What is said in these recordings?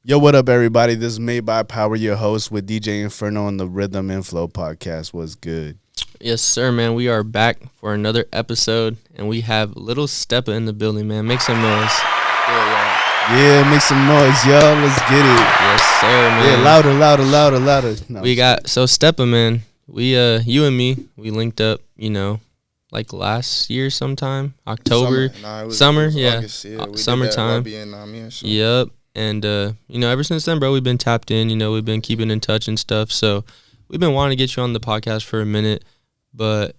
Yo, what up, everybody? This is Made by Power, your host with DJ Inferno on the Rhythm and Flow podcast. What's good? Yes, sir, man. We are back for another episode, and we have Lil Steppa in the building, man. Make some noise. Yeah, make some noise, y'all. Let's get it. Yes, sir, man. Yeah, louder. No, We got Steppa, man. We you and me, we linked up, like last year sometime, October, summer, yeah, August, we summertime. did that Robbie and Yep. And ever since then, bro, we've been tapped in. We've been keeping in touch and stuff. So we've been wanting to get you on the podcast for a minute, but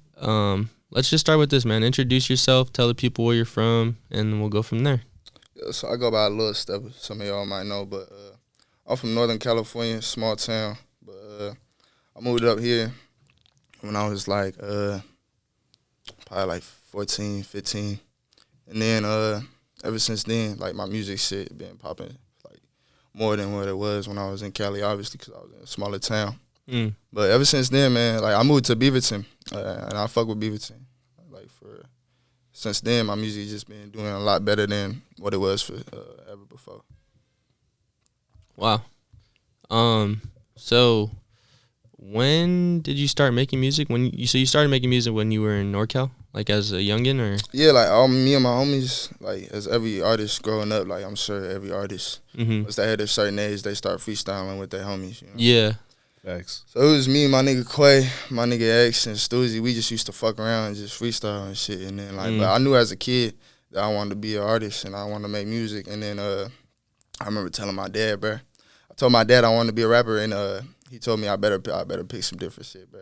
let's just start with this, man. Introduce yourself, tell the people where you're from, and we'll go from there. Yeah, so I go by Lil Teppa. Some of y'all might know, but I'm from Northern California, small town. But I moved up here when I was like probably like 14, 15. And then ever since then, like my music shit been popping like more than what it was when I was in Cali, obviously, because I was in a smaller town. But ever since then, man, like I moved to Beaverton, and I fuck with Beaverton. Like since then, my music just been doing a lot better than what it was for ever before. Wow. So when did you start making music? You started making music when you were in NorCal, like as a youngin', or? Yeah, like me and my homies, like as every artist growing up, like I'm sure every artist, once they hit a certain age, they start freestyling with their homies. Yeah. Facts. So it was me, my nigga Quay, my nigga X, and Stuzy. We just used to fuck around and just freestyle and shit. And then but I knew as a kid that I wanted to be an artist and I wanted to make music. And then I remember telling my dad, bro. I told my dad I wanted to be a rapper, and he told me I better pick some different shit, bro.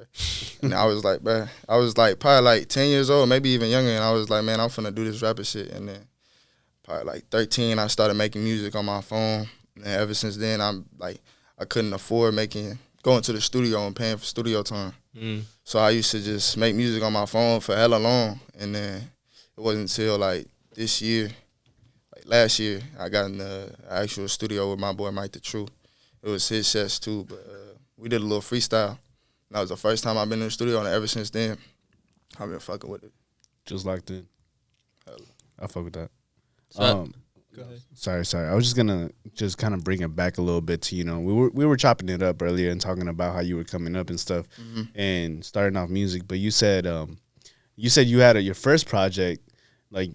And I was like, bro, I was like probably like 10 years old, maybe even younger, and I was like, man, I'm finna do this rapper shit. And then probably like 13, I started making music on my phone. And ever since then, I couldn't afford going to the studio and paying for studio time. So I used to just make music on my phone for hella long. And then it wasn't until like this year, like last year, I got in the actual studio with my boy Mike the True. It was his sets too, but we did a little freestyle. And that was the first time I've been in the studio, and ever since then, I've been fucking with it. Just like that. I fuck with that. So go ahead. Sorry. I was just gonna kind of bring it back a little bit to, we were chopping it up earlier and talking about how you were coming up and stuff and starting off music. But you said you had your first project, like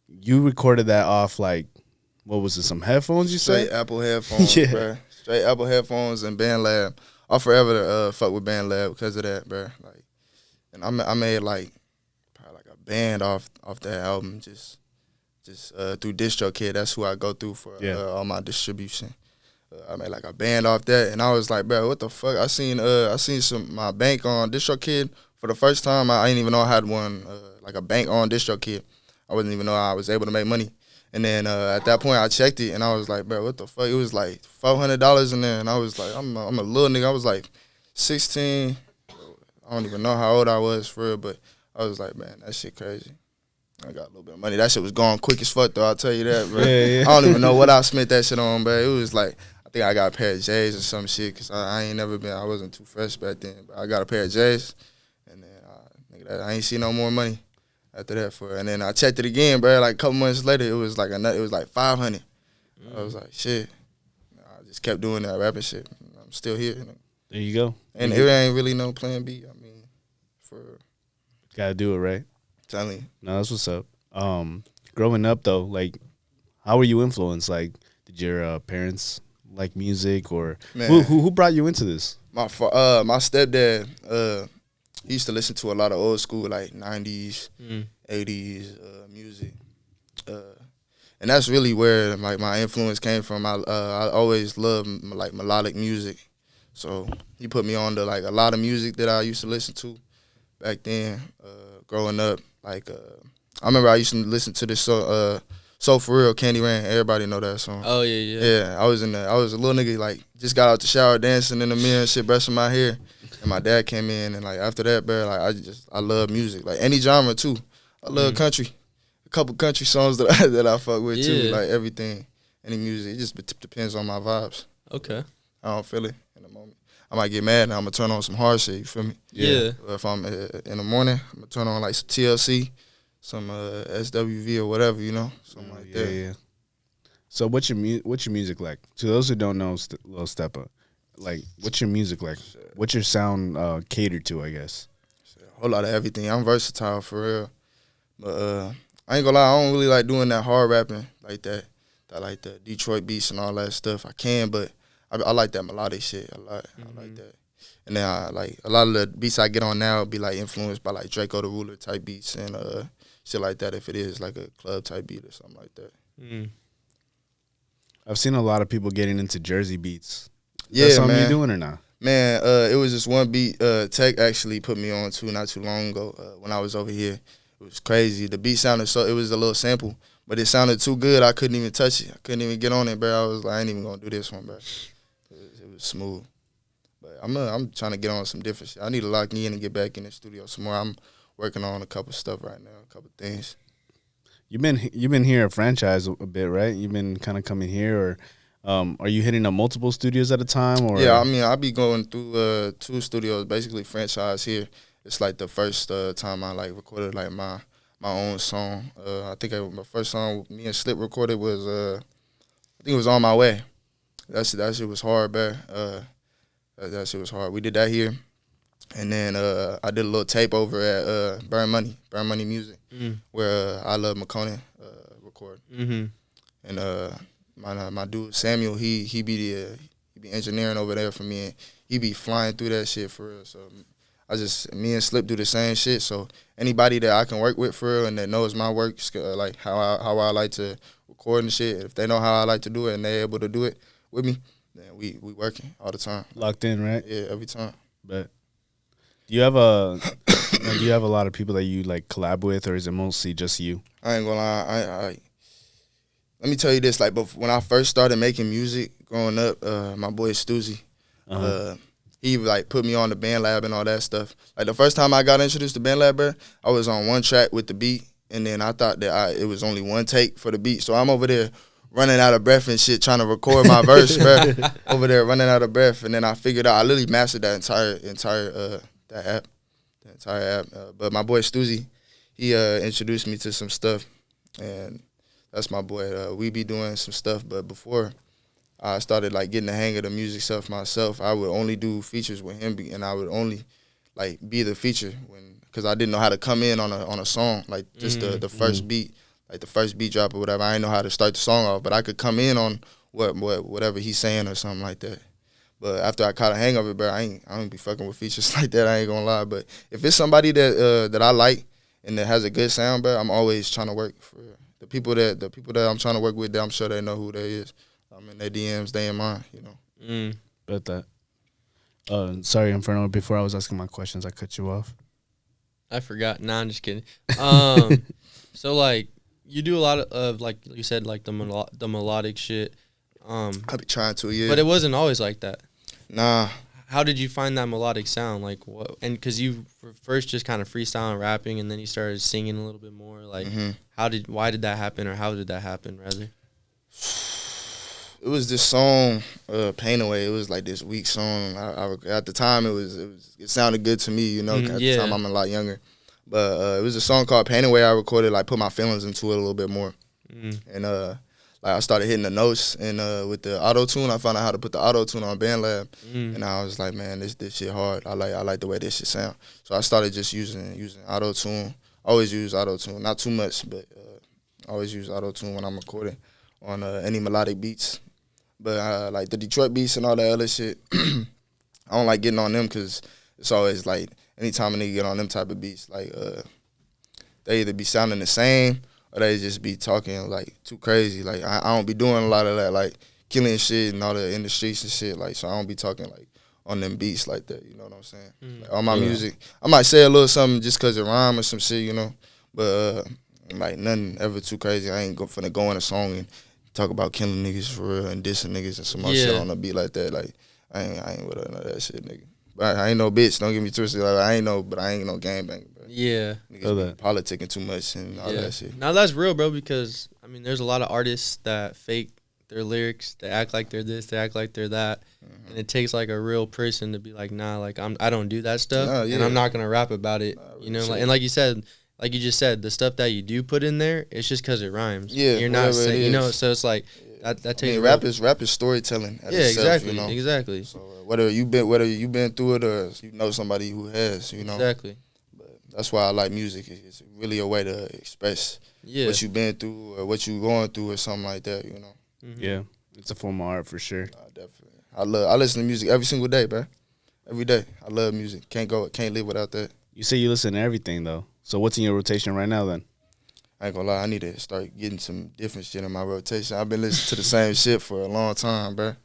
you recorded that off like, what was it? Some headphones? You said Straight Apple headphones, Yeah. bruh. Straight Apple headphones and BandLab. I'll forever fuck with BandLab because of that, bruh. Like, and I made like probably like a band off that album just through DistroKid. That's who I go through for all my distribution. I made like a band off that, and I was like, bro, what the fuck? I seen my bank on DistroKid for the first time. I didn't even know I had one like a bank on DistroKid. I wasn't even know I was able to make money. And then at that point, I checked it, and I was like, bro, what the fuck? It was like $400 in there, and I was like, I'm a little nigga. I was like 16. I don't even know how old I was for real, but I was like, man, that shit crazy. I got a little bit of money. That shit was going quick as fuck, though. I'll tell you that, bro. Yeah. I don't even know what I spent that shit on, bro. It was like, I think I got a pair of J's or some shit, because I wasn't too fresh back then. But I got a pair of J's, and then I ain't see no more money after that for it. And then I checked it again, bro. Like a couple months later, it was like 500. I was like, shit. I just kept doing that rapping shit. I'm still here. There you go. And it ain't really no plan B. I mean, Gotta do it, right? telling you. No, that's what's up. Growing up though, like, how were you influenced? Like, did your parents like music, or who brought you into this? My stepdad, he used to listen to a lot of old school, like 90s, 80s music. And that's really where like my influence came from. I always loved like melodic music. So he put me on to like a lot of music that I used to listen to back then, growing up. Like I remember I used to listen to this So For Real, Candy Rain. Everybody know that song. Oh yeah. Yeah, I was a little nigga, like just got out the shower dancing in the mirror and shit, brushing my hair. And my dad came in, and like after that, bro, like I love music, like any genre too. I love country, a couple country songs that I fuck with too, like everything, any music. It just depends on my vibes. Okay. I don't feel it in the moment. I might get mad and I'm gonna turn on some hard shit. You feel me? Yeah. If I'm in the morning, I'm gonna turn on like some TLC, some SWV or whatever, something like that. Yeah. So what's your music like? To those who don't know, Lil Steppa, like what's your music like? What's your sound catered to? I guess. A whole lot of everything. I'm versatile for real, but I ain't gonna lie. I don't really like doing that hard rapping like that. I like the Detroit beats and all that stuff. I can, but I like that melodic shit. I like that. And then I like a lot of the beats I get on now be like influenced by like Draco the Ruler type beats and shit like that. If it is like a club type beat or something like that. Mm. I've seen a lot of people getting into Jersey beats. Yeah, That's something man. you doing or not? Man, it was just one beat Tech actually put me on to not too long ago when I was over here. It was crazy. The beat sounded it was a little sample, but it sounded too good. I couldn't even touch it. I couldn't even get on it, bro. I was like, I ain't even gonna do this one, bro. It was smooth. But I'm trying to get on some different shit. I need to lock in and get back in the studio some more. I'm working on a couple stuff right now, a couple things. You've been here at Franchise a bit, right? You've been kind of coming here, or are you hitting up multiple studios at a time? Or yeah, I mean, I be going through 2 studios, basically Franchise here. It's like the first time I like recorded like my own song. I think my first song me and Slip recorded was I think it was On My Way. That shit was hard, bro. That shit was hard. We did that here. And then I did a little tape over at Burn Money Music, where I Love McConan record. Mm-hmm. And my dude Samuel, he be engineering over there for me, and he be flying through that shit for real. So me and Slip do the same shit. So anybody that I can work with for real and that knows my work, like how I like to record and shit, if they know how I like to do it and they able to do it with me, then we working all the time. Locked in, right? Yeah, every time. But do you have a lot of people that you like collab with, or is it mostly just you? I ain't gonna lie. Let me tell you this. Like, when I first started making music growing up, my boy Stoozy, he like put me on the BandLab and all that stuff. Like the first time I got introduced to BandLab, bro, I was on one track with the beat, and then I thought that it was only one take for the beat. So I'm over there running out of breath and shit, trying to record my verse, bro. Over there running out of breath, and then I figured out I literally mastered that entire app. But my boy Stoozy, he introduced me to some stuff, and that's my boy. We be doing some stuff, but before I started like getting the hang of the music stuff myself, I would only do features with him, and I would only like be the feature because I didn't know how to come in on a song, like just the first beat, like the first beat drop or whatever. I didn't know how to start the song off, but I could come in on whatever he's saying or something like that. But after I caught a hang of it, bro, I don't be fucking with features like that. I ain't gonna lie. But if it's somebody that I like and that has a good sound, bro, I'm always trying to work for the people that I'm trying to work with. I'm sure they know who they is. I'm in their DMs, they in mine, you know. Bet that. Sorry, Inferno. Before I was asking my questions, I cut you off. I forgot. Nah, I'm just kidding. So like you do a lot of like you said, like the melodic shit. I be trying to, yeah. But it wasn't always like that. Nah. How did you find that melodic sound? Like what? And because you were first just kind of freestyling, rapping, and then you started singing a little bit more. Like, why did that happen, or how did that happen, rather? It was this song, "Pain Away." It was like this weak song. At the time, it sounded good to me, you know. At the time, I'm a lot younger, but it was a song called "Pain Away." I recorded, like, put my feelings into it a little bit more, and like I started hitting the notes and with the auto tune. I found out how to put the auto tune on BandLab, and I was like, man, this shit hard. I like the way this shit sound. So I started just using auto tune. Always use auto tune, not too much, but always use auto tune when I'm recording on any melodic beats. But like the Detroit beats and all that other shit, I don't like getting on them because it's always like anytime a nigga get on them type of beats, like they either be sounding the same or they just be talking like too crazy. Like I don't be doing a lot of that, like killing shit and all that in the streets and shit. Like, so I don't be talking like on them beats like that. You know what I'm saying? Like, on my music, I might say a little something just cause it rhyme or some shit, you know. But like nothing ever too crazy. I ain't finna go in a song and talk about killing niggas for real and dissing niggas and some more shit on the beat like that. Like I ain't with none of that shit, nigga. But I ain't no bitch. Don't get me twisted. Like I ain't no gangbanger. Yeah. Niggas be politicking too much and all that shit. Now that's real, bro, because I mean there's a lot of artists that fake their lyrics, they act like they're this, they act like they're that. And it takes like a real person to be like, nah, like I don't do that stuff and I'm not gonna rap about it. You know, like, and like you said, like you just said, the stuff that you do put in there, it's just cause it rhymes. Yeah. You're not saying, you know, so it's like That I takes mean, rap is storytelling. At itself, exactly, you know? exactly. So whether you've been through it or you know somebody who has, you know. Exactly. But that's why I like music. It's really a way to express what you've been through or what you're going through or something like that, you know. Mm-hmm. Yeah, it's a form of art for sure. Definitely. I listen to music every single day, bro. Every day. I love music. Can't live without that. You say you listen to everything though. So what's in your rotation right now then? I ain't gonna lie, I need to start getting some different shit in my rotation. I've been listening to the same shit for a long time, bro.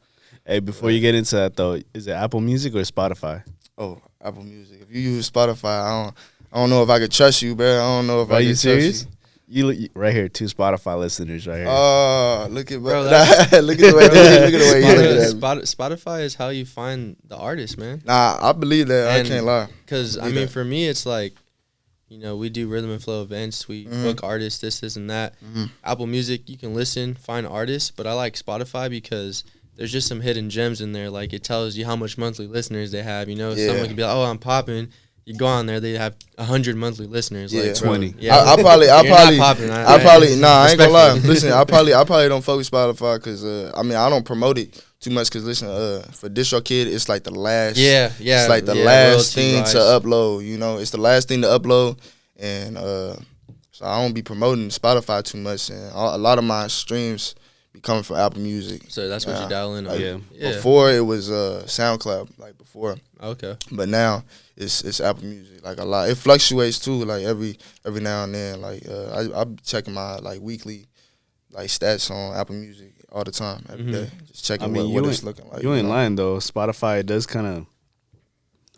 Hey, before you get into that though, is it Apple Music or Spotify? Oh, Apple Music. If you use Spotify, I don't know if I could trust you, bro. I don't know if I can trust serious? You right here, 2 Spotify listeners right here. Oh, look at Bro, look at the way look at the way you look at it. Spotify is how you find the artist, man. Nah, I believe that. And I can't lie. Because I mean, for me, it's like, you know, we do rhythm and flow events. We book artists, this, and that. Apple Music, you can listen, find artists. But I like Spotify because there's just some hidden gems in there. Like, it tells you how much monthly listeners they have. You know, someone can be like, oh, I'm popping. You go on there, they have 100 monthly listeners. Yeah, like 20. Yeah, I probably I ain't gonna lie. Listen, I probably don't fuck with Spotify because I mean I don't promote it too much because listen, for DistroKid it's like the last. It's like the last thing to upload. You know, it's the last thing to upload, and so I don't be promoting Spotify too much, and a lot of my streams be coming from Apple Music. So that's what you dial in on. Like, before it was SoundCloud, like before. Okay. But now it's Apple Music, like a lot. It fluctuates too, like every now and then. Like I'm checking my like weekly like stats on Apple Music all the time, every day. Just checking what it's looking like. You ain't lying though. Spotify does kind of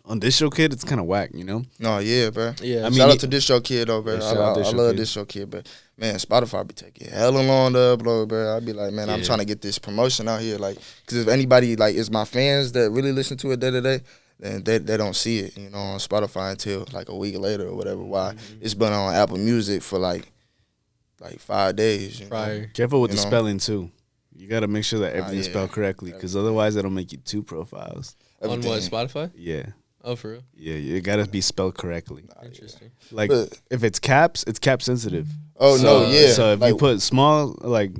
on DistroKid, it's kind of whack, you know. No, yeah, bro. Yeah, I mean, shout out to DistroKid though, bro. Yeah, I love DistroKid, but man, Spotify be taking hella long to upload, bro. I be like, man, I'm trying to get this promotion out here, like, because if anybody like is my fans that really listen to it day to day, then they don't see it, you know, on Spotify until like a week later or whatever. Why it's been on Apple Music for like 5 days. Prior. Careful with the spelling too. You got to make sure that everything's spelled correctly, because otherwise that'll make you 2 profiles. Everything. On what, Spotify? Yeah. Oh, for real? Yeah, it got to be spelled correctly. Interesting. Like, if it's caps, it's cap sensitive. Oh, so, no, yeah. So if you put small, like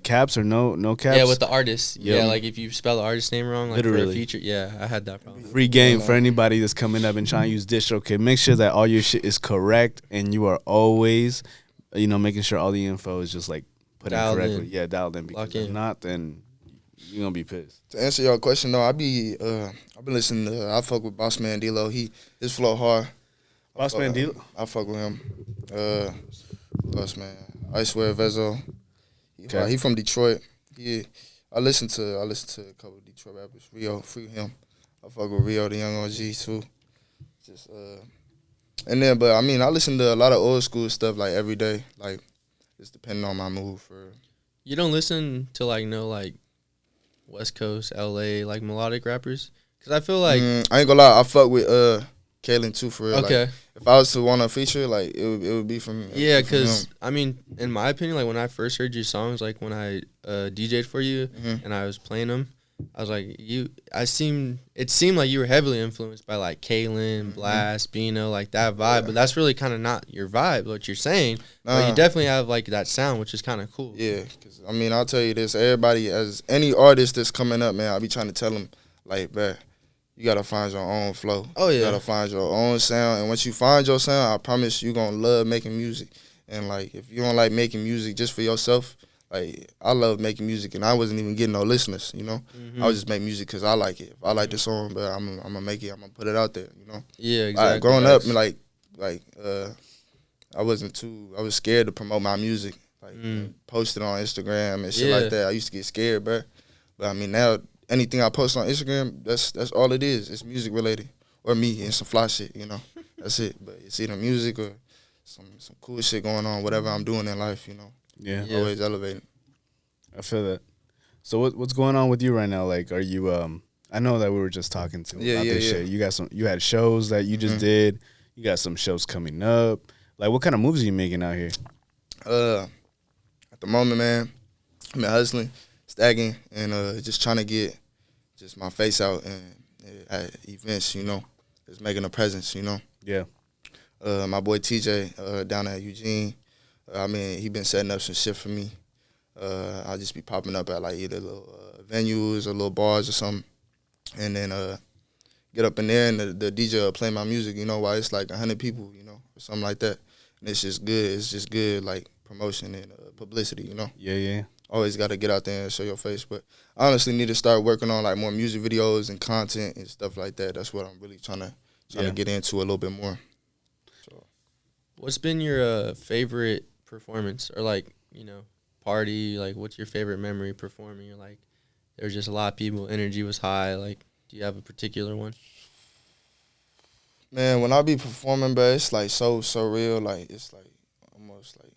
caps or no caps. Yeah, with the artist. Yeah, like if you spell the artist name wrong, like literally. for a feature. Yeah, I had that problem. Free game for anybody that's coming up and trying to use DistroKid. Make sure that all your shit is correct and you are always, you know, making sure all the info is just like put in correctly. Yeah, dialed in. Because if not, then you're going to be pissed. To answer your question, though, I've been listening to, I fuck with Boss Man D-Lo. His flow hard. Boss Man D-Lo? I fuck with him. Boss Man. I swear Vezo. He from Detroit. I listen to a couple of Detroit rappers. Rio, free him. I fuck with Rio, the young OG too. Just and then, but I mean, I listen to a lot of old school stuff like every day. Like, it's depending on my mood. You don't listen to like West Coast, LA, like melodic rappers? Because I feel like I ain't gonna lie, I fuck with Kalen too for real. Okay. Like, if I was to want to feature, like it would be from yeah, because I mean, in my opinion, like when I first heard your songs, like when I DJ'd for you and I was playing them, I was like, it seemed like you were heavily influenced by like Kalen, Blast, Bino, like that vibe. But that's really kind of not your vibe, what you're saying. But you definitely have like that sound, which is kind of cool. Yeah, because I mean, I'll tell you this: everybody, as any artist that's coming up, man, I be trying to tell them, like, man, you gotta find your own flow. Oh yeah, you gotta find your own sound, and once you find your sound, I promise you gonna love making music. And like, if you don't like making music just for yourself, like, I love making music, and I wasn't even getting no listeners, you know. I would just make music because I like it. If I like the song, but I'm gonna make it. I'm gonna put it out there, you know. Yeah, exactly. Growing up, I was scared to promote my music, like post it on Instagram and shit like that. I used to get scared, bro. But I mean, now anything I post on Instagram, that's all it is. It's music related, or me and some fly shit, you know. That's it. But it's either music or some cool shit going on, whatever I'm doing in life, you know. Yeah. Always elevating. I feel that. So what's going on with you right now? Like, are you I know that we were just talking to about this shit. You had shows that you just did. You got some shows coming up. Like, what kind of moves are you making out here? At the moment, man, I've been hustling, stacking, and just trying to get just my face out and at events, you know, just making a presence, you know. Yeah. My boy TJ down at Eugene, I mean, he been setting up some shit for me. I'll just be popping up at like either little venues or little bars or something, and then get up in there and the DJ will play my music, you know, while it's like 100 people, you know, or something like that. And it's just good. It's just good, like, promotion and publicity, you know. Yeah. Always got to get out there and show your face. But I honestly need to start working on, like, more music videos and content and stuff like that. That's what I'm really trying to get into a little bit more. So, what's been your favorite performance or, like, you know, party? Like, what's your favorite memory performing? You're like, there was just a lot of people, energy was high. Like, do you have a particular one? man, when I be performing, bro, it's like so real. Like it's like almost like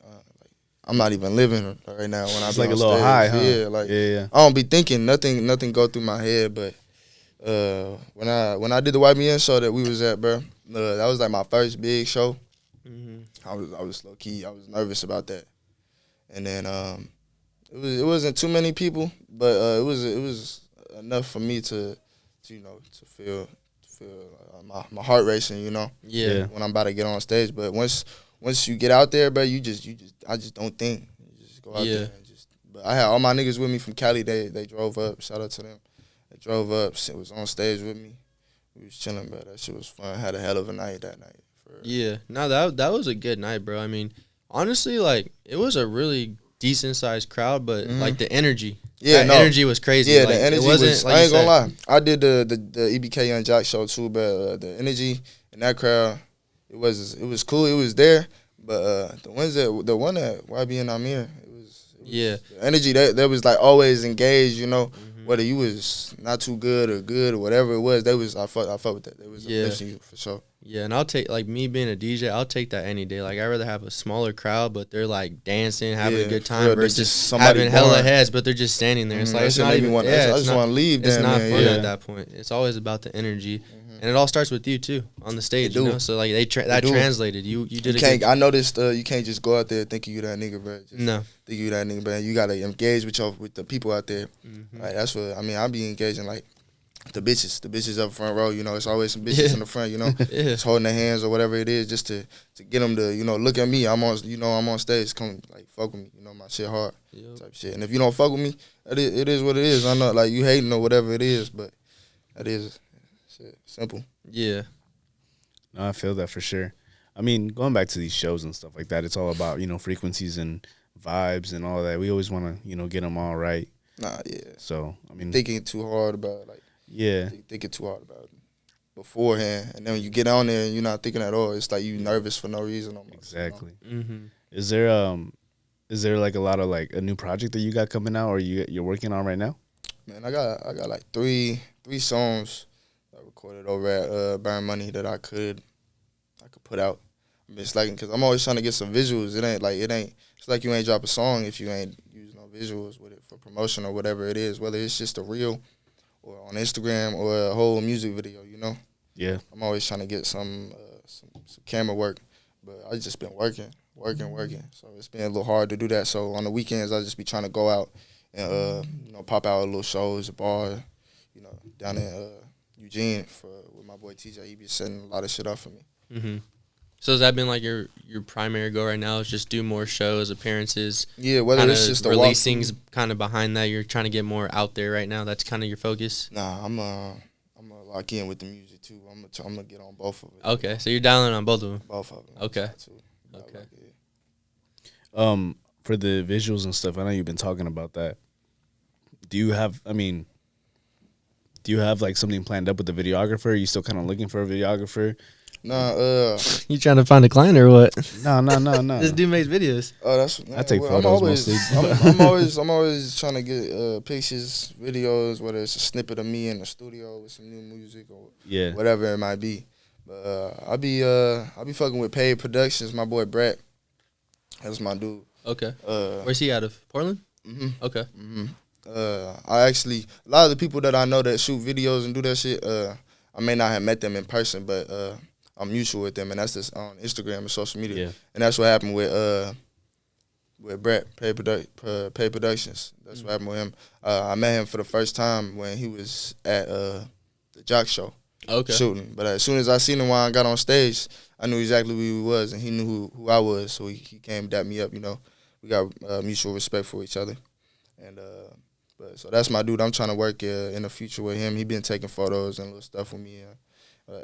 I'm not even living right now. When It's I be like on a little stage. high, huh? Yeah, like Yeah. I don't be thinking nothing go through my head. But when I did the YBN show that we was at, bro, that was like my first big show. Mm-hmm. I was low key. I was nervous about that, and then it wasn't too many people, but it was enough for me to feel my heart racing, you know. Yeah. When I'm about to get on stage, but once you get out there, bro, I just don't think. You just go out there and just. But I had all my niggas with me from Cali. They drove up. Shout out to them. They drove up. Was on stage with me. We was chilling, bro. That shit was fun. Had a hell of a night that night. Yeah. No, that was a good night, bro. I mean, honestly, like it was a really decent sized crowd, but like the energy. Yeah, energy was crazy. Yeah, like, the energy it wasn't, was. like I ain't gonna said, lie. I did the EBK Young Jock show too, but the energy in that crowd, it was cool. It was there, but the one at YB and Amir, it was yeah, the energy that was like always engaged. You know, whether you was not too good or whatever it was, I fuck with that. They was uplifting you for sure. Yeah, and I'll take, like, me being a DJ, I'll take that any day. Like, I'd rather have a smaller crowd, but they're, like, dancing, having a good time versus having hella heads, but they're just standing there. It's like, it's not even, I just want to leave. It's not man. fun at that point. It's always about the energy. And it all starts with you, too, on the stage, you know? So, like, that translated. You did it. I noticed you can't just go out there thinking you that nigga, bro. No. Think you that nigga, bro. You got to engage with the people out there. Like, that's what, I mean, I be engaging, like, the bitches up front row, you know, it's always some bitches in the front, you know, just holding their hands or whatever it is, just to get them to, you know, look at me. I'm on stage, come like fuck with me, you know, my shit hard, type shit. And if you don't fuck with me, it is what it is. I'm not like you hating or whatever it is, but that is shit, simple. Yeah. No, I feel that for sure. I mean, going back to these shows and stuff like that, it's all about, you know, frequencies and vibes and all that. We always want to, you know, get them all right. Nah, yeah. So, I mean, thinking too hard about it, like. Yeah. Thinking too hard about it beforehand. And then when you get on there and you're not thinking at all, it's like you nervous for no reason almost. Exactly. You know? Is there like a lot of like a new project that you got coming out or you're working on right now? Man, I got like three songs I recorded over at Burn Money that I could put out. I've been slacking because I'm always trying to get some visuals. It's like you ain't drop a song if you ain't use no visuals with it for promotion or whatever it is, whether it's just a reel or on Instagram or a whole music video, you know? Yeah. I'm always trying to get some camera work, but I just been working. So it's been a little hard to do that. So on the weekends, I just be trying to go out and, you know, pop out little shows, a bar, you know, down in Eugene with my boy TJ. He be setting a lot of shit up for me. Mm-hmm. So has that been like your primary goal right now is just do more shows, appearances? Yeah, whether it's just releasing's kind of behind that. You're trying to get more out there right now. That's kind of your focus. Nah, I'm gonna lock in with the music too. I'm gonna get on both of it. Okay, so you're dialing on both of them. Both of them. Okay. Okay. For the visuals and stuff, I know you've been talking about that. Do you have like something planned up with the videographer? Are you still kind of looking for a videographer? Nah, You trying to find a client or what? No. This dude makes videos. I take photos mostly. I'm always trying to get pictures, videos, whether it's a snippet of me in the studio with some new music or whatever it might be. But I'll be fucking with Paid Productions. My boy Brett, that's my dude. Okay. Where's he out of? Portland? Okay. I actually, a lot of the people that I know that shoot videos and do that shit, I may not have met them in person, but I'm mutual with them, and that's just on Instagram and social media. Yeah. And that's what happened with Brett, Paid Productions. That's what happened with him. I met him for the first time when he was at the Jock Show shooting. But as soon as I seen him while I got on stage, I knew exactly who he was, and he knew who I was, so he came dapped me up, you know. We got mutual respect for each other. And but so that's my dude. I'm trying to work in the future with him. He been taking photos and little stuff with me.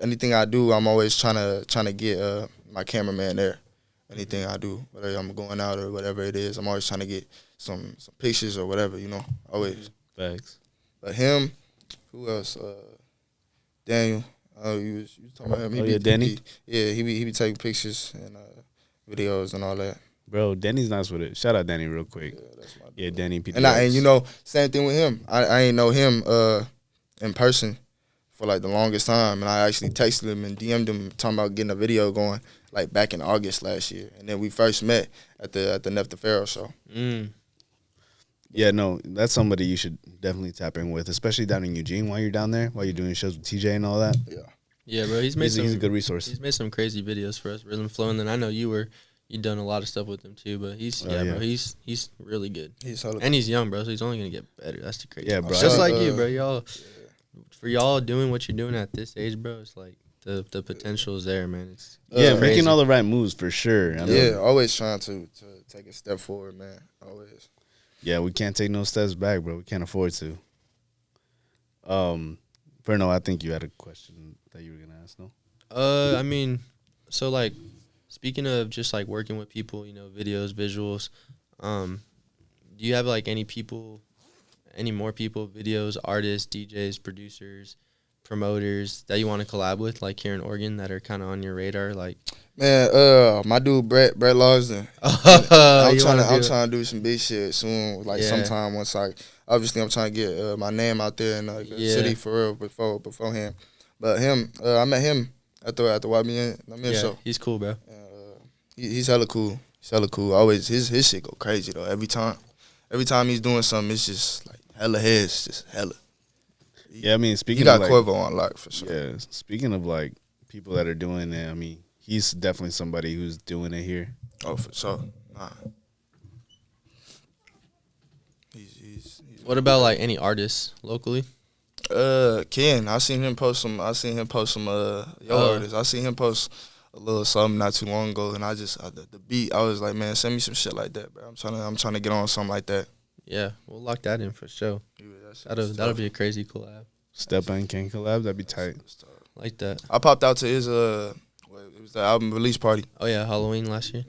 Anything I do, I'm always trying to get my cameraman there. Anything I do, whether I'm going out or whatever it is, I'm always trying to get some pictures or whatever, you know. Always. Thanks. But him, who else? Daniel. You talking about him? Danny. He be taking pictures and videos and all that. Bro, Danny's nice with it. Shout out Danny real quick. Yeah, that's my dude. Yeah, Danny PDX. And you know, same thing with him. I ain't know him in person for like the longest time, and I actually texted him and DM'd him talking about getting a video going like back in August last year, and then we first met at the Neff the Pharaoh show. Yeah, no, that's somebody you should definitely tap in with, especially down in Eugene while you're down there, while you're doing shows with TJ and all that. Yeah, bro, he's a good resource. He's made some crazy videos for us, Rhythm Flow, and then I know you've done a lot of stuff with him too, but bro, he's really good. And he's young, bro, so he's only gonna get better. That's the crazy. Yeah, bro. Just like you, bro. For y'all doing what you're doing at this age, bro, it's like the potential is there, man. It's making all the right moves for sure. Always trying to take a step forward, man. Always. Yeah, we can't take no steps back, bro. We can't afford to. Bruno, I think you had a question that you were gonna ask, no? I mean, so like, speaking of just like working with people, you know, videos, visuals, do you have like any more people, videos, artists, DJs, producers, promoters that you want to collab with, like here in Oregon, that are kind of on your radar? Like, man, my dude Brett Lawson. I'm trying to do some big shit soon. Like sometime once obviously I'm trying to get my name out there in the city for real beforehand. But him, I met him at the YBN show. He's cool, bro. He's hella cool. Always his shit go crazy though. Every time he's doing something, it's just like hella heads, just hella. Yeah, I mean, speaking he got of Corvo on lock for sure. Yeah, speaking of like people that are doing it, I mean, he's definitely somebody who's doing it here. Oh, for sure. Nah. He's what about like any artists locally? Ken, I seen him post some artists. I seen him post a little something not too long ago, and the beat, I was like, man, send me some shit like that, bro. I'm trying to get on something like that. Yeah, we'll lock that in for sure. Yeah, that'll be a crazy collab. Steppa and Ken collab, that'd be tight. Like that. I popped out to his it was the album release party. Oh yeah, Halloween last year.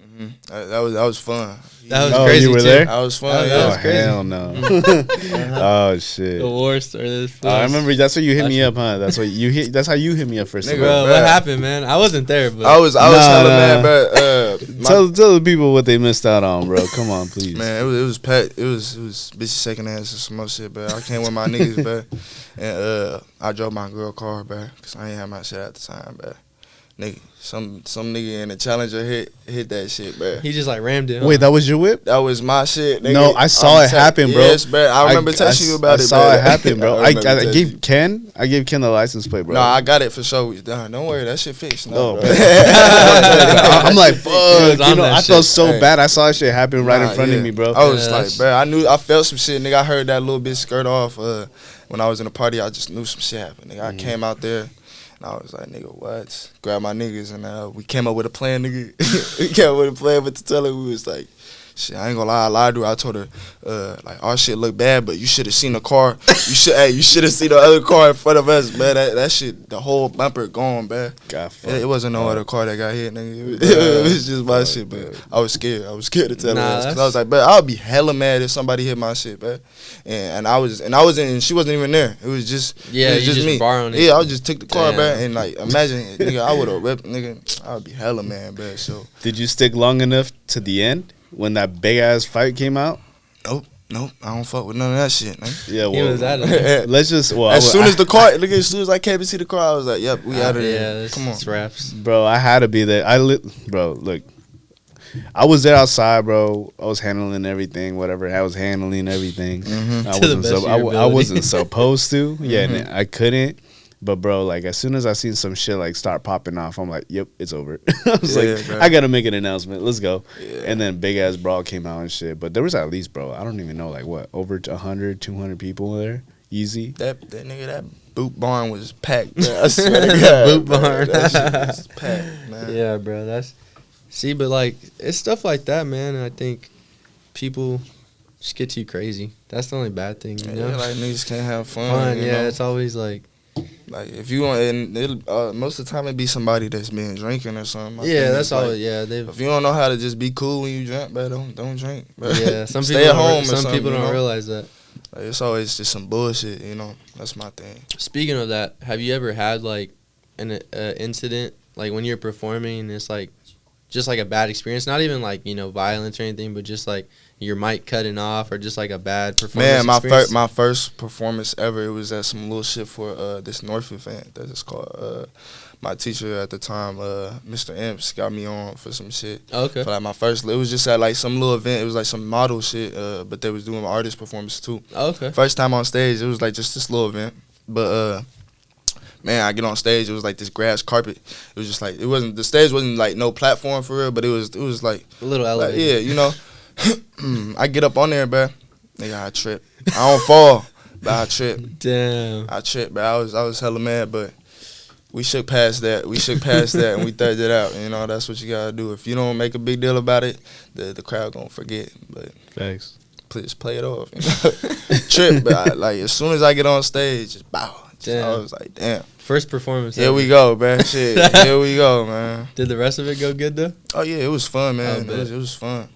That was fun. That was crazy. You were too. there? That was fun. Oh hell no! Oh shit! The war started. I remember that's what you hit me up, huh? That's how you hit me up first. Bro, what happened, man? I wasn't there, but I was hella mad, bro. Tell the people what they missed out on, bro. Come on, please. Man, it was packed. It was bitches shaking ass and some more shit, bro. I came with my niggas, bro, and I drove my girl car, bro, cause I ain't had my shit at the time, bro. Nigga, some nigga in the Challenger hit that shit, bro. He just like rammed it. Wait, that was your whip? That was my shit, nigga. No, I saw it happen, bro. Yes, bro. I remember texting you about it, I saw it happen, bro. I gave Ken the license plate, bro. No, I got it for sure. Don't worry, that shit fixed. No, bro. I'm like, fuck. I felt so bad. I saw that shit happen right in front of me, bro. I was like, bro, I felt some shit, nigga. I heard that little bitch skirt off when I was in the party. I just knew some shit happened, nigga. I came out there. And I was like, nigga, what? Grab my niggas, and we came up with a plan, nigga. We came up with a plan, but to tell her, we was like, shit, I ain't gonna lie, I lied to her. I told her, like, our shit look bad, but you should have seen the car. You should have seen the other car in front of us, man. That shit, the whole bumper gone, man. It wasn't no other car that got hit, nigga. It was just my shit, but I was scared. I was scared to tell her, because I was like, bro, I'll be hella mad if somebody hit my shit, man. And she wasn't even there. It was just me. Borrowing it. Yeah, I just took the car back, and like, imagine, nigga, I would have ripped, nigga. I would be hella mad, man. So did you stick long enough to the end when that big ass fight came out? Nope. I don't fuck with none of that shit, man. Yeah, well, he was out of there. Let's just as soon as I came to see the car, I was like, yep, we out of there. Yeah, come on, raps, bro. I had to be there. Bro, look. I was there outside, bro. I was handling everything, whatever. I was handling everything. I wasn't supposed to. Yeah, I couldn't. But bro, like as soon as I seen some shit like start popping off, I'm like, yep, it's over. I was bro. I gotta make an announcement. Let's go. Yeah. And then big ass brawl came out and shit. But there was at least, bro, I don't even know, like what, over 100, 200 people there, easy. That nigga, that boot barn was packed. Bro. I swear to God, boot barn. That shit was packed, man. Yeah, bro. But like it's stuff like that, man. And I think people just get too crazy. That's the only bad thing, you know? Yeah, like niggas can't have fun. Fun, you yeah, know? it's always like, Like if you want, and most of the time it be somebody that's been drinking or something. yeah, that's all. Like, Yeah, if you don't know how to just be cool when you drink, bro, don't drink. Bro. Yeah, some Stay people at home. Some people don't you know? realize that. Like, it's always just some bullshit, you know. That's my thing. Speaking of that, have you ever had like an incident like when you're performing and it's like just like a bad experience? Not even like, you know, violence or anything, but just like your mic cutting off or just like a bad performance. Man, my first performance ever, it was at some little shit for this Northfield event that is called. My teacher at the time, Mr. Imps, got me on for some shit. Oh, okay. For like my first, it was just at like some little event. It was like some model shit, but they was doing artist performance too. Oh, okay. First time on stage, it was like just this little event. But man, I get on stage, it was like this grass carpet. It was just like the stage wasn't like no platform for real, but it was like a little elevated. Like, yeah, you know. I get up on there, bro. Nigga, I trip. I don't fall, but I trip. Damn. I trip, but I was hella mad, but we shook past that. We shook past that, and we thugged it out. You know, that's what you gotta do. If you don't make a big deal about it, the crowd gonna forget. But thanks. Please play it off. You know? Trip, but like as soon as I get on stage, just bow. I was like, damn. First performance. Here we go, man. Shit. Here we go, man. Did the rest of it go good though? Oh yeah, it was fun, man. It was fun.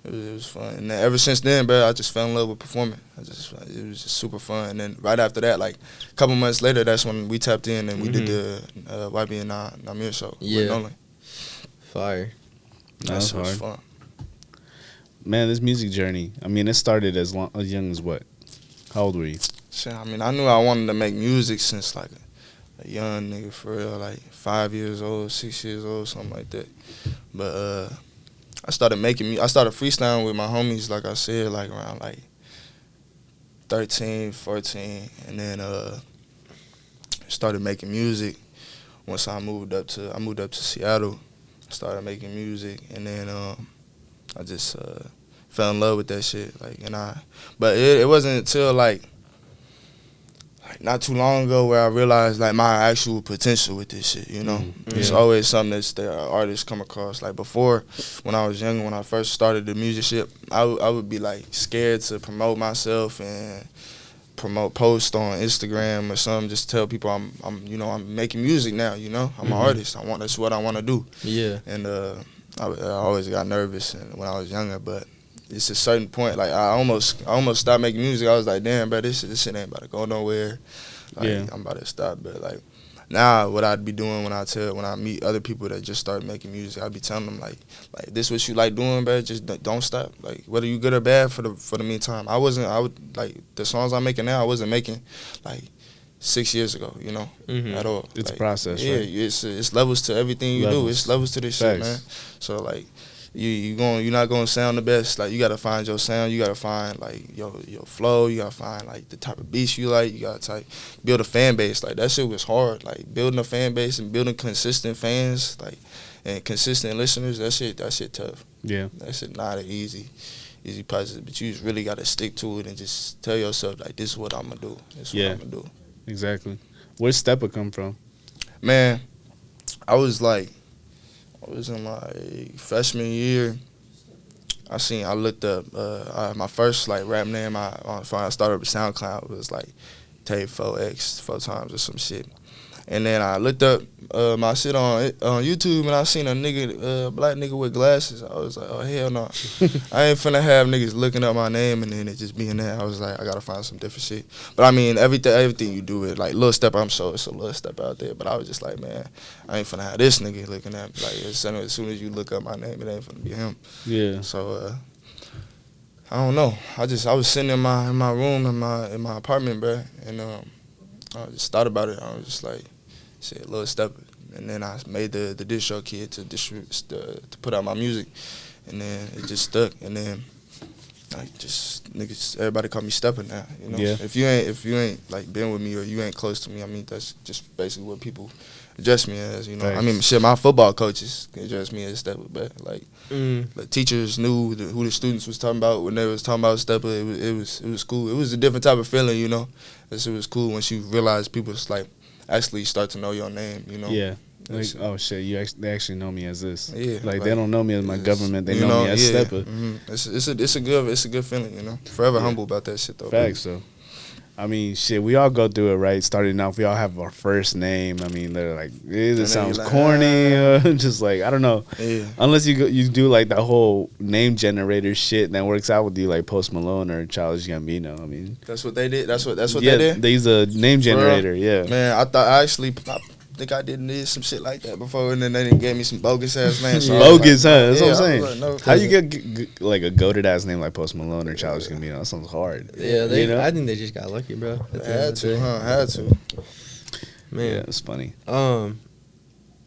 It was fun, and then ever since then, bro, I just fell in love with performing. It was just super fun. And then right after that, like a couple months later, that's when we tapped in and we did the YB and Namir show. Yeah, fire. That shit was fun. Man, this music journey. I mean, it started as young as what? How old were you? Shit, I mean, I knew I wanted to make music since like a young nigga for real, like 5 years old, 6 years old, something like that. But I started freestyling with my homies, like I said, like around like 13, 14, and then started making music once I moved up to Seattle. Started making music, and then I just fell in love with that shit. But it wasn't until like not too long ago where I realized like my actual potential with this shit, you know. Mm-hmm. It's always something that artists come across. Like before, when I was young, when I first started the music shit, I would be like scared to promote myself and post on Instagram or something, just tell people I'm making music now, you know. I'm an artist. That's what I want to do. Yeah. And I always got nervous when I was younger, but it's a certain point, like I almost stopped making music. I was like, damn, bro, this shit ain't about to go nowhere. Like, yeah. I'm about to stop. But like now, what I'd be doing when I meet other people that just started making music, I'd be telling them like this what you like doing, bro. Just don't stop. Like whether you good or bad for the meantime. I would like the songs I'm making now. I wasn't making like 6 years ago, you know, at all. It's like, a process. Yeah, right? It's levels to everything you do. It's levels to this shit, man. So like. You're not gonna sound the best. Like you gotta find your sound. You gotta find like your flow. You gotta find like the type of beats you like. You gotta build a fan base. Like that shit was hard. Like building a fan base and building consistent fans, like and consistent listeners. That shit tough. Yeah, that shit not an easy process. But you just really gotta stick to it and just tell yourself like this is what I'm gonna do. This is what I'm gonna do. Exactly. Where'd Steppa come from? Man, I was in my freshman year. I looked up my first like rap name. I started with SoundCloud was like Tape 4X 4 times or some shit. And then I looked up my shit on YouTube and I seen a black nigga with glasses. I was like, oh hell no, I ain't finna have niggas looking up my name and then it just being there. I was like, I gotta find some different shit. But I mean, everything you do with like Lil Teppa, I'm sure it's a Lil Teppa out there. But I was just like, man, I ain't finna have this nigga looking at me. Like as soon as you look up my name, it ain't finna be him. Yeah. So I don't know. I was sitting in my room in my apartment, bro, and I just thought about it. I was just like, shit, Lil Steppa. And then I made the diss show kid to put out my music, and then it just stuck. And then like just niggas, everybody call me Steppa now. You know, if you ain't like been with me or you ain't close to me, I mean that's just basically what people address me as. You know, I mean shit, my football coaches address me as Steppa, but like the teachers knew who the students was talking about when they was talking about Steppa. It was cool. It was a different type of feeling, you know. It was cool once you realize people like actually start to know your name, you know. Yeah. Like, oh shit, they actually know me as this. Yeah, like they don't know me as my government. They you know me as yeah. Steppa. It's a good feeling, you know. Forever humble about that shit though. Facts though. I mean, shit, we all go through it, right? Starting off, we all have our first name. I mean, they're like, it sounds like, corny, just like, I don't know. Yeah. Unless you do like the whole name generator shit that works out with you, like Post Malone or Childish Gambino. I mean, that's what they did. That's what they did. They use a name generator. Yeah, man, I think I did some shit like that before, and then they gave me some bogus ass names. So bogus, huh? That's what I'm saying. Like, no, how you get like a goated ass name like Post Malone or Childish Gambino? That sounds hard. Yeah, I think they just got lucky, bro. Had to. Man, yeah, it's funny.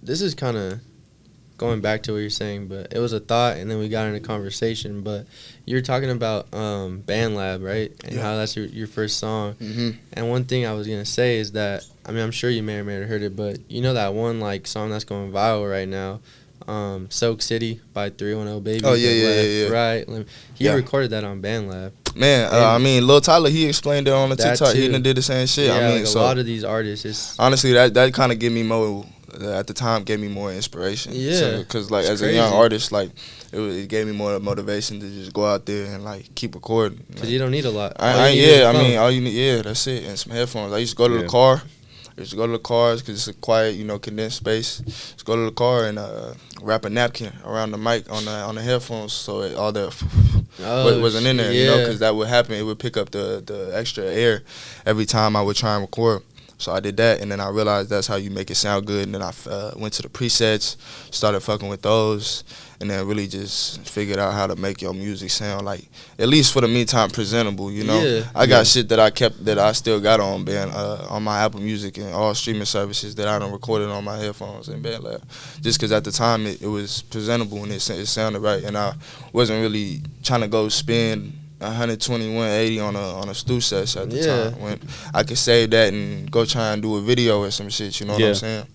This is kind of going back to what you're saying, but it was a thought, and then we got in a conversation. But you were talking about Band Lab, right? And how that's your first song. Mm-hmm. And one thing I was gonna say is that, I mean, I'm sure you may or may have heard it, but you know that one like song that's going viral right now, Soak City by 310 Baby. Oh yeah. Right. He recorded that on Band Lab. Man, I mean, Lil Tyler, he explained it on the TikTok. He did the same shit. Yeah, I mean, like a lot of these artists. Honestly, that kind of gave me more. At the time, gave me more inspiration. Yeah, because like as crazy. A young artist, like it gave me more motivation to just go out there and like keep recording. Because you don't need a lot. I mean, all you need, that's it, and some headphones. I used to go to the car. I used to go to the cars because it's a quiet, condensed space. Just go to the car and wrap a napkin around the mic on the headphones, so all that wasn't in there. Because that would happen. It would pick up the extra air every time I would try and record. So I did that, and then I realized that's how you make it sound good. And then I went to the presets, started fucking with those, and then really just figured out how to make your music sound like, at least for the meantime, presentable. I got shit that I kept that I still got on on my Apple Music and all streaming services that I done recorded on my headphones in Band Lab. Just because at the time it was presentable and it sounded right, and I wasn't really trying to go spend 120, 180 on a stew session at the time, when I could save that and go try and do a video or some shit. You know what I'm saying?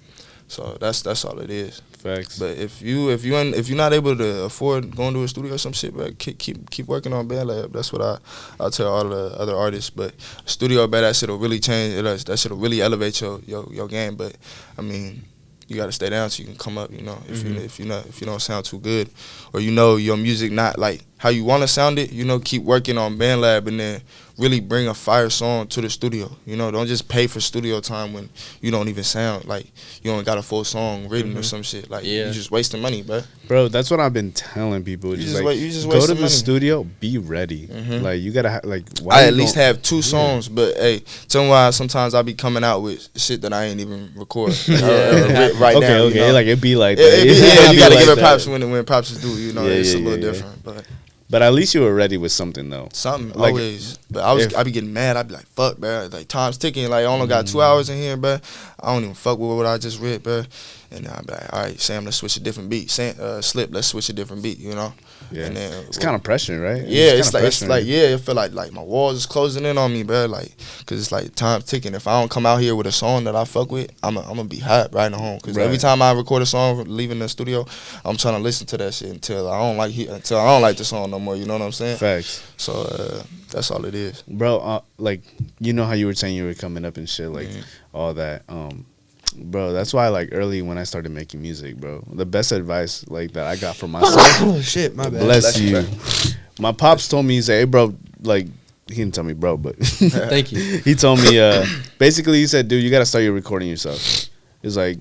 So that's all it is. Facts. But if you're not able to afford going to a studio or some shit, but keep working on Band Lab. That's what I'll tell all the other artists. But studio, that shit'll really change. That shit'll really elevate your game. But I mean, you gotta stay down so you can come up. If you don't sound too good, or your music not like how you want to sound it, keep working on Band Lab and then really bring a fire song to the studio. Don't just pay for studio time when you don't even sound like you only got a full song written or some shit. Like you just wasting money, bro. That's what I've been telling people. Just go to the studio, be ready. Like you gotta why I at least have 2 songs, but hey, tell me why sometimes I be coming out with shit that I ain't even record right now. Okay, like it be like that. You gotta give it props when props is due. It's a little different, But at least you were ready with something though. Something always. But I be getting mad. I be like, fuck, bro. Like time's ticking. Like I only got 2 hours in here, bro. I don't even fuck with what I just read, bro. And I be like, all right, Sam, let's switch a different beat. Slip, let's switch a different beat. Yeah. And then it's kind of pressure, right? Yeah, it's like I feel like my walls is closing in on me, bro. Like, cause it's like time's ticking. If I don't come out here with a song that I fuck with, I'm gonna be hot riding home. Cause every time I record a song leaving the studio, I'm trying to listen to that shit until I don't like the song no more. You know what I'm saying? Facts. So that's all it is, bro. Like how you were saying you were coming up and shit, like all that. Bro, that's why like early when I started making music, bro, the best advice like that I got from myself. Oh shit, my bad. Bless you. My pops told me, he said, hey bro, like he didn't tell me bro, but thank you. He told me basically he said, dude, you gotta start your recording yourself. It's like,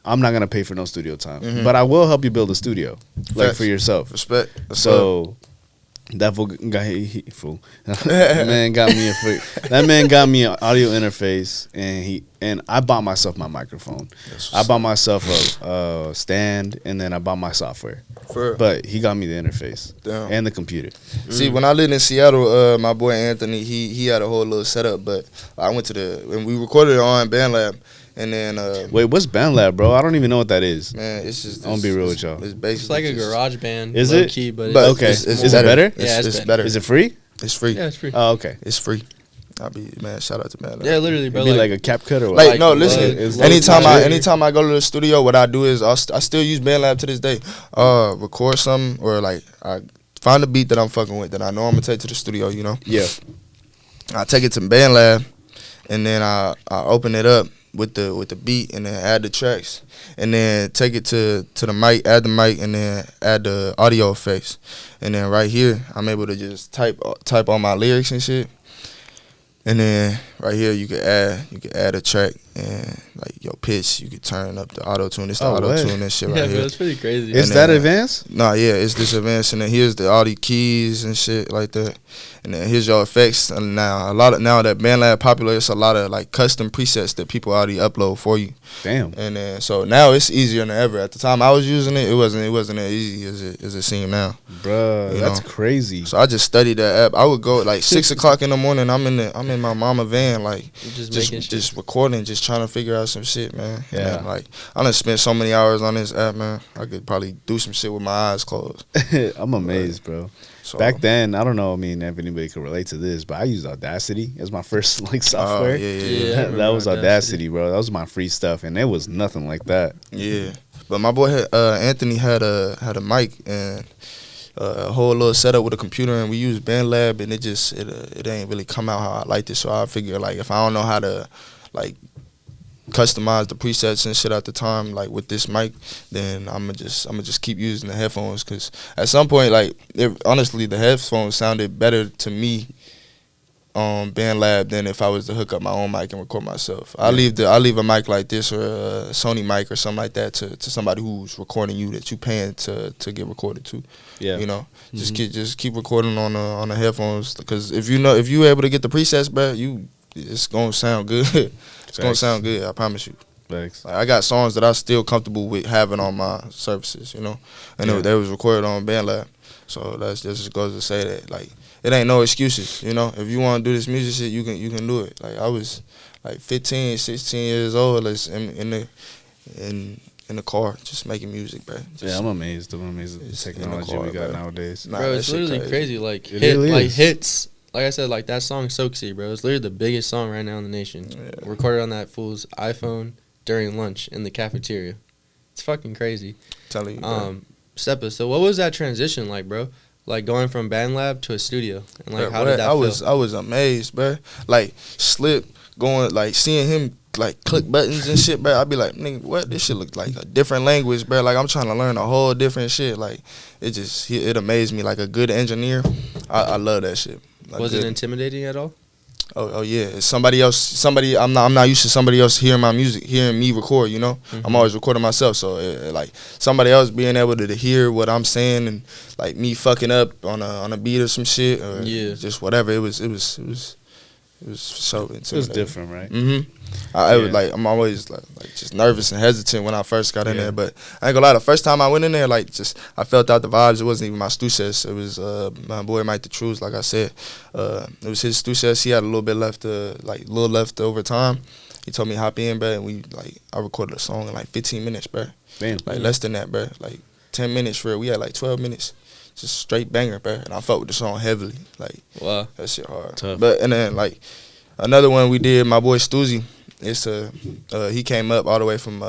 I'm not gonna pay for no studio time, but I will help you build a studio, like for yourself. Respect. So that fool got that man got me an audio interface, and I bought myself my microphone. I bought myself a stand, and then I bought my software. But he got me the interface and the computer. See, when I lived in Seattle, my boy Anthony, he had a whole little setup, but I went to and we recorded it on Band Lab. And then wait, what's Band Lab, bro? I don't even know what that is. Man, it's just. I'm gonna be real with y'all. It's like a garage band. Is it? Key, but okay. Is it better? Yeah, it's better. Is it free? It's free. Yeah, it's free. Oh, okay. It's free. Shout out to Band Lab. Yeah, literally, bro. It'd be like a cap cut or what? Like no, listen. Anytime I go to the studio, what I do is I still use Band Lab to this day. Record something or like I find a beat that I'm fucking with that I know I'm gonna take to the studio. Yeah. I take it to Band Lab, and then I open it up. with the beat, and then add the tracks, and then take it to the mic, add the mic, and then add the audio effects, and then right here I'm able to just type all my lyrics and shit. And then right here you could add a track, and like your pitch, you could turn up the auto tune. It's the auto tune and shit right Yeah, here. bro, it's pretty crazy. Is that advanced? Nah, yeah, it's this advanced, and then here's all the keys and shit like that. And then here's your effects. And now now that BandLab popular, it's a lot of like custom presets that people already upload for you. Damn. And then so now it's easier than ever. At the time I was using it, it wasn't as easy as it seemed now. Bruh, that's know? Crazy. So I just studied that app. I would go like 6 o'clock in the morning. I'm in my mama van, like just recording, just trying to figure out some shit, man. Yeah. And then, like I done spent so many hours on this app, man. I could probably do some shit with my eyes closed. I'm amazed, bro. So, back then, I don't know. I mean, if anybody could relate to this, but I used Audacity as my first like software. Yeah. That was Audacity, bro. That was my free stuff, and it was nothing like that. Yeah, but my boy Anthony had a mic and a whole little setup with a computer, and we used BandLab, and it ain't really come out how I liked it. So I figured like if I don't know how to like customize the presets and shit at the time, like with this mic, then I'ma just keep using the headphones, because at some point, like honestly, the headphones sounded better to me on BandLab than if I was to hook up my own mic and record myself. I leave a mic like this or a Sony mic or something like that to somebody who's recording you, that you paying to get recorded to. Yeah, you know, just keep recording on the headphones, because if you able to get the presets, bro, it's gonna sound good. It's gonna sound good, I promise you. Thanks. Like, I got songs that I'm still comfortable with having on my services, you know, and they was recorded on BandLab. So that just goes to say that, like, it ain't no excuses, you know. If you want to do this music shit, you can do it. Like, I was like 15, 16 years old, like, in the car, just making music, bro. I'm amazed. I'm amazed at the technology we got nowadays. Bro, it's literally crazy. Like, hits. Like I said, like that song Soaksy, bro. It's literally the biggest song right now in the nation. Yeah. Recorded on that fool's iPhone during lunch in the cafeteria. It's fucking crazy. Telling you, bro. Steppa, so what was that transition like, bro? Like going from BandLab to a studio, and like how did that feel? I was amazed, bro. Like Slip going, like seeing him like click buttons and shit, bro. I'd be like, nigga, what? This shit look like a different language, bro. Like I'm trying to learn a whole different shit. Like it amazed me. Like a good engineer, I love that shit. Like, was it intimidating at all? Oh yeah. It's I'm not used to somebody else hearing my music, hearing me record, you know? I'm always recording myself, so like somebody else being able to hear what I'm saying, and like me fucking up on a beat or some shit, or just whatever. It was so intimidating. It was different, right? I was like, I'm always like just nervous and hesitant when I first got in there, but I ain't gonna lie, the first time I went in there, like I felt out the vibes. It wasn't even my stu sets. It was my boy Mike the Trues, like I said. It was his stu sets. He had a little bit left over time. He told me hop in, bro, and I recorded a song in like 15 minutes, bro. Damn. Like less than that, bro. Like 10 minutes for real. We had like 12 minutes. Just straight banger, bro. And I fucked with the song heavily. Like, wow, that shit hard. Tough. And then like another one we did, my boy Stoozy. He came up all the way from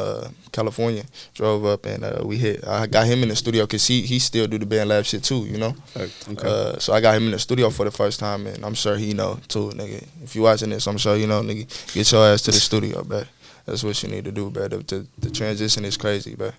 California, drove up, and I got him in the studio, because he still do the BandLab shit too, you know. Okay. So I got him in the studio for the first time, and I'm sure he know too, nigga. If you watching this, I'm sure you know, nigga. Get your ass to the studio, bro. That's what you need to do, bro. The transition is crazy, bro.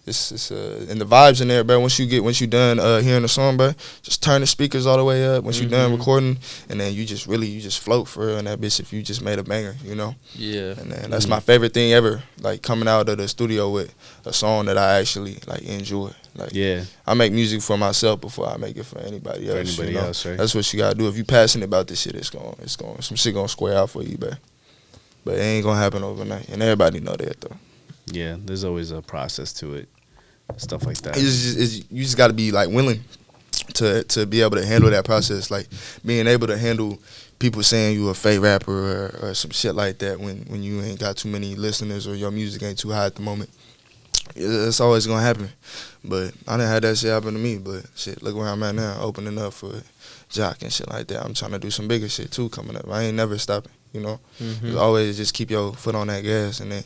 It's and the vibes in there, bro. Once you done hearing the song, bro, just turn the speakers all the way up. Once you done recording, and then you just float for real in that bitch if you just made a banger, you know. Yeah. And then that's my favorite thing ever, like coming out of the studio with a song that I actually like enjoy. Like, I make music for myself before I make it for anybody else. Right? That's what you gotta do. If you passionate about this shit, it's going some shit gonna square out for you, bro. But it ain't gonna happen overnight, and everybody know that though. Yeah, there's always a process to it. Stuff like that. You just got to be like willing to be able to handle that process, like being able to handle people saying you a fake rapper or some shit like that when you ain't got too many listeners or your music ain't too high at the moment. It's always gonna happen. But I didn't have that shit happen to me. But shit, look where I'm at now, opening up for Jock and shit like that. I'm trying to do some bigger shit too coming up. I ain't never stopping, you know. Always just keep your foot on that gas, and then.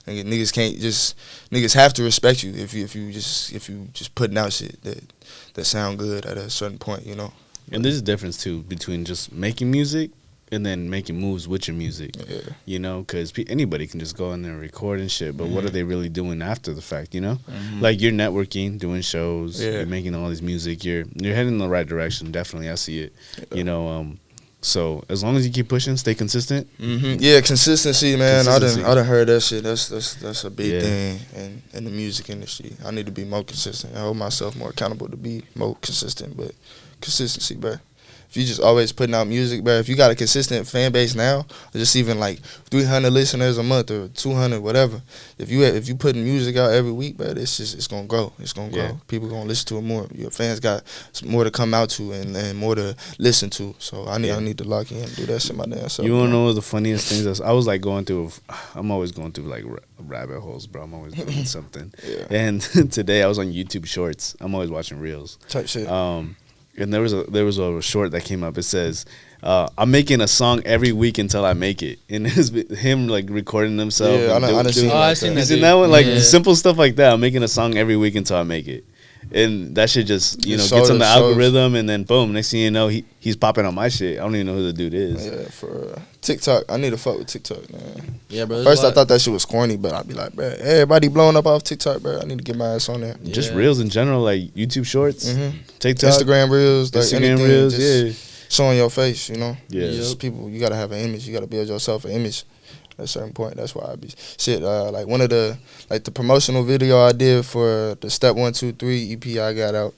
And niggas have to respect you if you just putting out shit that sound good at a certain point, you know. And there's a difference too between just making music and then making moves with your music. Yeah. You know, because anybody can just go in there and record and shit, but what are they really doing after the fact, you know? Like, you're networking, doing shows, you're making all this music, you're heading in the right direction, definitely, I see it, you know, so as long as you keep pushing, stay consistent. Yeah, consistency, man. I done heard that shit. That's a big thing in the music industry. I need to be more consistent. I hold myself more accountable to be more consistent, but consistency, bro. If you just always putting out music, bro, if you got a consistent fan base now, or just even like 300 listeners a month or 200, whatever, if you putting music out every week, bro, it's gonna grow. It's gonna grow. People gonna listen to it more. Your fans got more to come out to and more to listen to. So I need to lock in and do that shit my damn self. You wanna know the funniest things? I was like going through. I'm always going through like rabbit holes, bro. I'm always doing something. And today I was on YouTube Shorts. I'm always watching reels. Type shit. And there was a short that came up. It says, "I'm making a song every week until I make it," and it's him like recording himself. Yeah, I've seen that. You seen that one? Like simple stuff like that. I'm making a song every week until I make it, and that shit just gets on the algorithm, and then boom, next thing you know, he's popping on my shit. I don't even know who the dude is. Yeah, for TikTok, I need to fuck with TikTok, man. Yeah, bro. First, I thought that shit was corny, but I'd be like, bro, everybody blowing up off TikTok, bro. I need to get my ass on there. Just reels in general, like YouTube Shorts, TikTok, Instagram reels, like Instagram anything, reels, showing your face, you know. Yeah, just people, you gotta have an image. You gotta build yourself an image at a certain point. That's why I be shit. Like one of the promotional video I did for the Step 1 2 3 EP I got out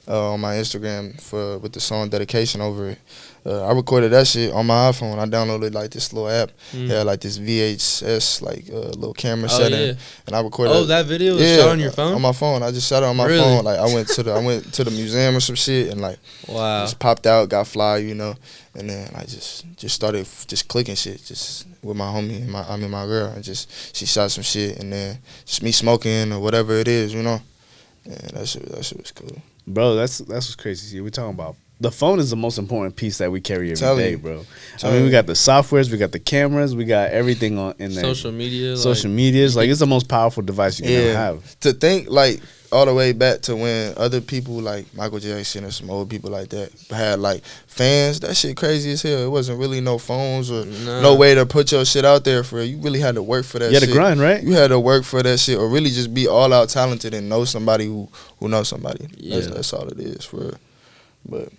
on my Instagram with the song Dedication over it. I recorded that shit on my iPhone. I downloaded like this little app. Yeah, like this VHS like little camera setting, and I recorded. Oh, that video was shot on your phone? On my phone. I just shot it on my phone. Like I went to the museum or some shit, and like just popped out, got fly, you know, and then I just started just clicking shit just with my homie and my girl, and just she shot some shit, and then just me smoking or whatever it is, you know. Yeah, that shit was cool. Bro, that's what's crazy. See, we're talking about the phone is the most important piece that we carry every day, bro. I mean, we got the softwares, we got the cameras, we got everything in there. Social media. Social medias. Like, it's the most powerful device you can ever have. To think, like, all the way back to when other people, like Michael Jackson or some old people like that, had, like, fans, that shit crazy as hell. It wasn't really no phones or no way to put your shit out there for it. You really had to work for that shit. You had to grind, right? You had to work for that shit or really just be all out talented and know somebody who knows somebody. Yeah. That's all it is for real. But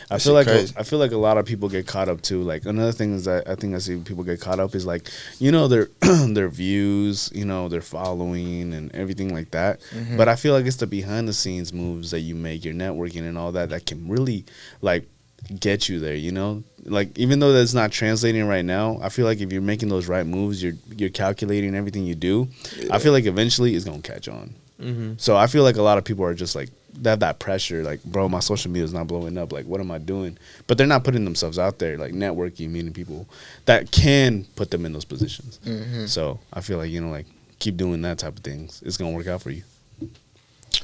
I feel like a lot of people get caught up too. Like, another thing is that I think I see people get caught up is like, you know, their their views, you know, their following and everything like that. But I feel like it's the behind the scenes moves that you make, your networking and all that can really like get you there, you know? Like, even though that's not translating right now, I feel like if you're making those right moves, you're calculating everything you do, I feel like eventually it's gonna catch on. So I feel like a lot of people are just like, they have that pressure, like, bro, my social media is not blowing up, like, what am I doing? But they're not putting themselves out there, like, networking, meeting people that can put them in those positions. So I feel like, you know, like, keep doing that type of things. It's gonna work out for you.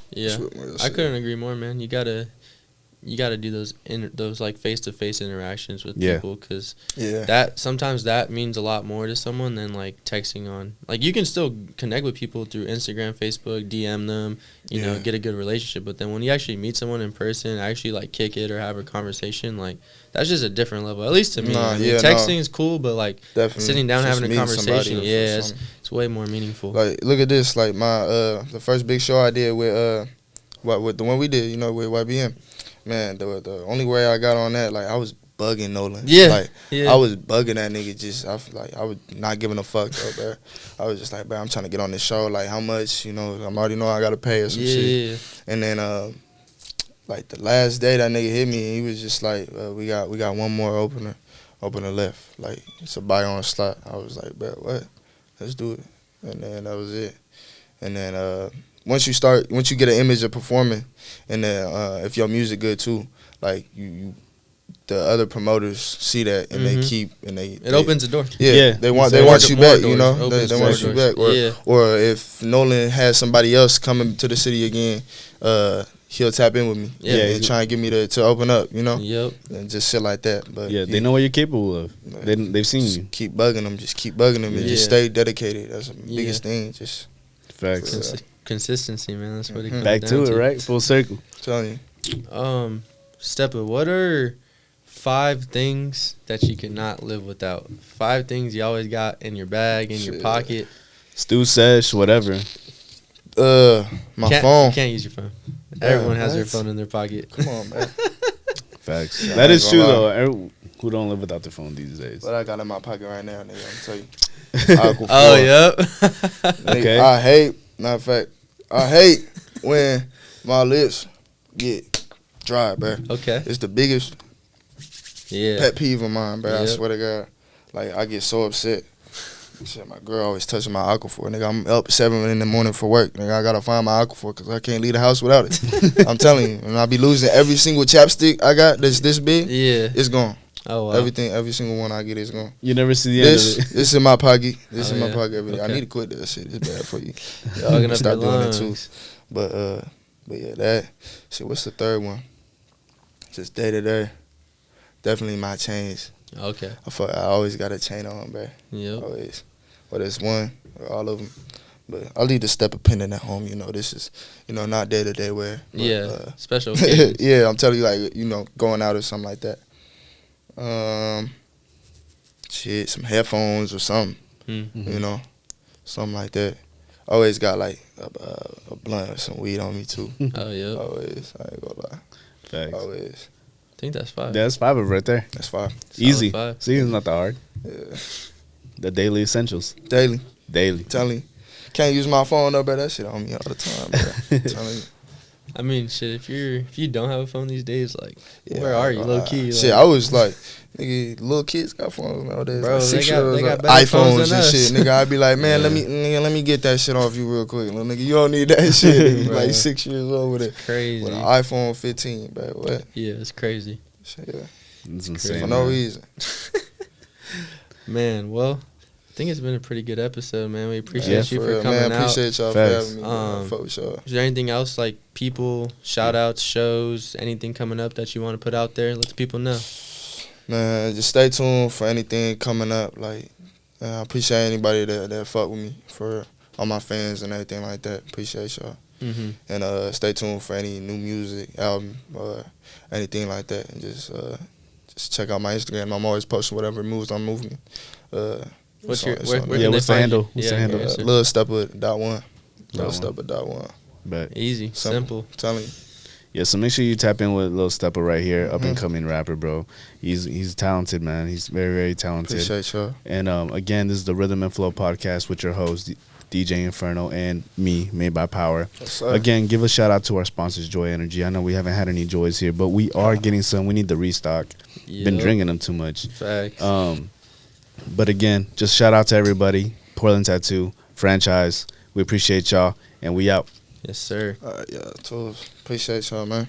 Yeah, I couldn't agree more, man. You gotta do those like face-to-face interactions with people, because that sometimes that means a lot more to someone than like texting on. Like, you can still connect with people through Instagram, Facebook, DM them, you know, get a good relationship. But then when you actually meet someone in person, actually like kick it or have a conversation, like, that's just a different level, at least to me. Texting is cool, but like sitting down just having a conversation, it's way more meaningful. Like, look at this, like my the first big show I did with the one we did, you know, with YBM. Man, the only way I got on that, like, I was bugging Nolan. I was bugging that nigga. I was not giving a fuck, though, bro. I was just like, bro, I'm trying to get on this show. Like, how much, you know, I'm already know I got to pay or some shit. And then, like, the last day that nigga hit me, he was just like, we got one more opener left. Like, it's a buy on slot. I was like, bro, what? Let's do it. And then that was it. And then, once you get an image of performing, and then if your music good too, like the other promoters see that and it opens the door. They want you back, you know. They want you back, or if Nolan has somebody else coming to the city again, he'll tap in with me, and try and get me to open up, you know. And just shit like that. But they know what you're capable of. They've seen you. Keep bugging them, and just stay dedicated. That's the biggest thing. Just facts. Consistency, man. That's what it comes back down to it, right? Full circle. I'm telling you. Steppa, what are 5 things that you cannot live without. 5 things you always got in your bag, in your pocket. Stu Sesh, whatever. My phone. You can't use your phone. Everyone has their phone in their pocket. Come on, man. Facts. That is true, though. Who don't live without their phone these days? What I got in my pocket right now, nigga, I'm tell you. Oh, yep. Okay. I hate, matter of fact, I hate when my lips get dry, bro. Okay. It's the biggest pet peeve of mine, bro. I swear to God. Like, I get so upset. Shit, my girl always touching my Aquaphor. Nigga, I'm up 7 in the morning for work. Nigga, I gotta find my Aquaphor because I can't leave the house without it. I'm telling you. And I be losing every single chapstick I got that's this big. Yeah. It's gone. Oh, wow. Every single one I get is gone. You never see the end of it. This in my pocket. This in my yeah. pocket every day. Okay. I need to quit that shit. It's bad for you. Y'all Start doing it too. lungs. But yeah, that shit. What's the third one? Just day to day. Definitely my chains. Okay. I always got a chain on, bro. Yep. Always. Whether it's one or all of them. But I leave the Steppa pendant at home. You know, this is, not day to day wear. But, Yeah. Special occasions. yeah, I'm telling you, like, going out or something like that. Shit, some headphones or something. Mm-hmm. Something like that. Always got like a blunt or some weed on me too. Oh, yeah. Always, I ain't gonna lie. Facts. Always. I think that's 5. That's 5 of it right there. That's 5. Easy. 5. See, it's not that hard. Yeah. The daily essentials. Daily. Telling you. Can't use my phone though, but that shit on me all the time, bro. Telling you. I mean, shit, if you don't have a phone these days, like, Yeah, where are you, low key? Shit, like, I was like, nigga, little kids got phones nowadays. Bro, like they 6-year-olds got got better phones iPhones than and us. shit. Nigga, I'd be like, man, Yeah. let me get that shit off you real quick. Little nigga, you don't need that shit. Nigga, Bro. like 6 years old with it. Crazy. With an iPhone 15, bro. What? Yeah, it's crazy. Shit, yeah. It's insane. For no man. reason. Man, well, I think it's been a pretty good episode, man. We appreciate you for real, coming man. out. Appreciate y'all Facts. for having me. Man. Fuck with y'all. Is there anything else, like people, shout outs, shows, anything coming up that you want to put out there? Let the people know. Man, just stay tuned for anything coming up. Like, I appreciate anybody that fuck with me, for all my fans and everything like that. Appreciate y'all. Mm-hmm. And stay tuned for any new music, album, or anything like that. And just check out my Instagram. I'm always posting whatever moves I'm moving. What's where what's the handle? What's the handle? Lil Teppa.1. Lil Teppa.1. But Easy, simple. I'm telling you. yeah, so make sure you tap in with Lil Steppa right here, up and coming rapper, bro. He's talented, man. He's very, very talented. Appreciate y'all. And again, this is the Rhythm and Flow podcast with your host, DJ Inferno, and me, Made by Power. Yes, sir. Again, give a shout out to our sponsors, Joy Energy. I know we haven't had any Joys here, but we are getting some. We need the restock. Been Yep. drinking them too much. Facts. But again, just shout out to everybody. Portland Tattoo franchise. We appreciate y'all, and we out. Yes, sir. Yeah, tools. Appreciate y'all, man.